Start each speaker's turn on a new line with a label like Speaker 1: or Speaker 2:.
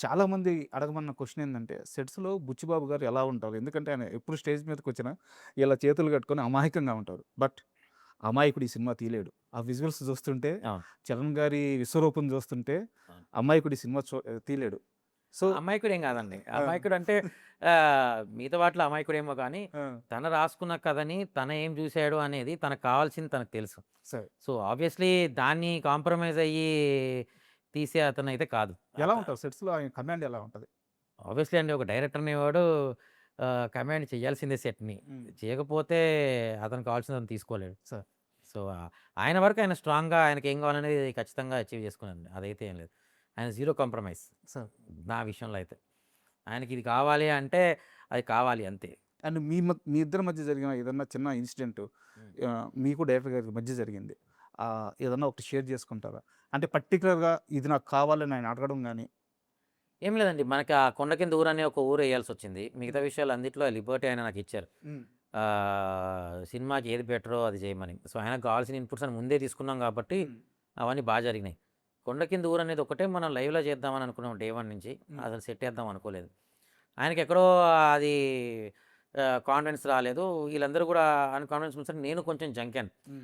Speaker 1: చాలామంది అడగమన్న క్వెషన్ ఏందంటే, సెట్స్‌లో బుచ్చిబాబు గారు ఎలా ఉంటారు? ఎందుకంటే ఆయన ఎప్పుడు స్టేజ్ మీదకొచ్చినా ఇలా చేతులు కట్టుకొని అమాయకంగా ఉంటారు. బట్ అమాయకుడు ఈ సినిమా తీయలేడు. ఆ విజువల్స్ చూస్తుంటే,
Speaker 2: అవును.
Speaker 1: చరణ్ గారి విశ్వరూపం చూస్తుంటే,
Speaker 2: అవును.
Speaker 1: అమాయకుడు ఈ సినిమా తీయలేడు. సో
Speaker 2: అమాయకుడేం గాదండి.
Speaker 1: ఆ!
Speaker 2: అమాయకుడంటే మిగతా వాటిలో అమాయకుడేమో గానీ,
Speaker 1: ఆ!
Speaker 2: తను రాసుకున్న కథని తన ఏం జూసాడు అనేది తనకు కావాల్సింది తనకు తెలుసు.
Speaker 1: సరే.
Speaker 2: సో, ఆబ్వియస్‌లీ దాన్ని కాంప్రమైజ్ అయ్యి తీసే అతనైతే కాదు.
Speaker 1: ఎలా ఉంటారు సెట్స్‌లో ఆయన కమాండ్ ఎలా ఉంటది?
Speaker 2: ఆబ్వియస్‌లీ అండి ఒక డైరెక్టర్ అనేవాడు కమాండ్ చేయాల్సిందే సెట్‌ని.
Speaker 1: హ్మ్.
Speaker 2: చేయకపోతే అతనికి కావాల్సింది అతను తీసుకోలేడు.
Speaker 1: సరే.
Speaker 2: సో, ఆయన వరకు ఆయన స్ట్రాంగ్‌గా ఆయనకేం కావాలనేది ఖచ్చితంగా అచీవ్ చేసుకున్నాడండి. అదైతే ఏం లేదు. ఆయన జీరో కాంప్రమైజ్
Speaker 1: సరే.
Speaker 2: నా విషయంలో అయితే. ఆయనకిది కావాలి అంటే, అది కావాలి అంతే.
Speaker 1: అండ్ మీ ఇద్దరి మధ్య జరిగిన ఏదన్నా చిన్న ఇన్సిడెంట్
Speaker 2: హ్మ్.
Speaker 1: మీకు డైరెక్టర్ గారికి మధ్య జరిగింది. ఏదన్నా ఒకటి షేర్ చేసుకుంటారా? అంటే పర్టిక్యులర్‌గా ఇది నాకు కావాలని ఆయన అడగడం గాని
Speaker 2: ఏం లేదండి. మనకి ఆ 'కొండ కింద ఊరు' అనే ఒక ఊరేయాల్సొచ్చింది. మిగతా
Speaker 1: హ్మ్.
Speaker 2: విషయాలన్నిట్లో లిబర్టీ ఆయన నాకిచ్చారు.
Speaker 1: హ్మ్.
Speaker 2: సినిమాకి ఏది బెటరో అది చేయమని. సో, ఆయనకు కావాల్సిన ఇన్‌పుట్స్ అని ముందే తీసుకున్నాం కాబట్టి,
Speaker 1: హ్మ్.
Speaker 2: అవన్నీ జరిగినాయి. 'కొండ కింద ఊరు' అనేది ఒకటే మనం లైవ్‌లో చేద్దామని అనుకున్నాం డే 1 నుంచి.
Speaker 1: హ్మ్.
Speaker 2: అసలు సెట్ ఏద్దాం అనుకోలేదు. ఆయనకెక్కడో అది కాన్ఫిడెన్స్ రాలేదు. వీళ్ళందరూ గూడా కాన్ఫిడెన్స్ ఉంచారు. నేను కొంచెం జంకాను.
Speaker 1: హ్మ్.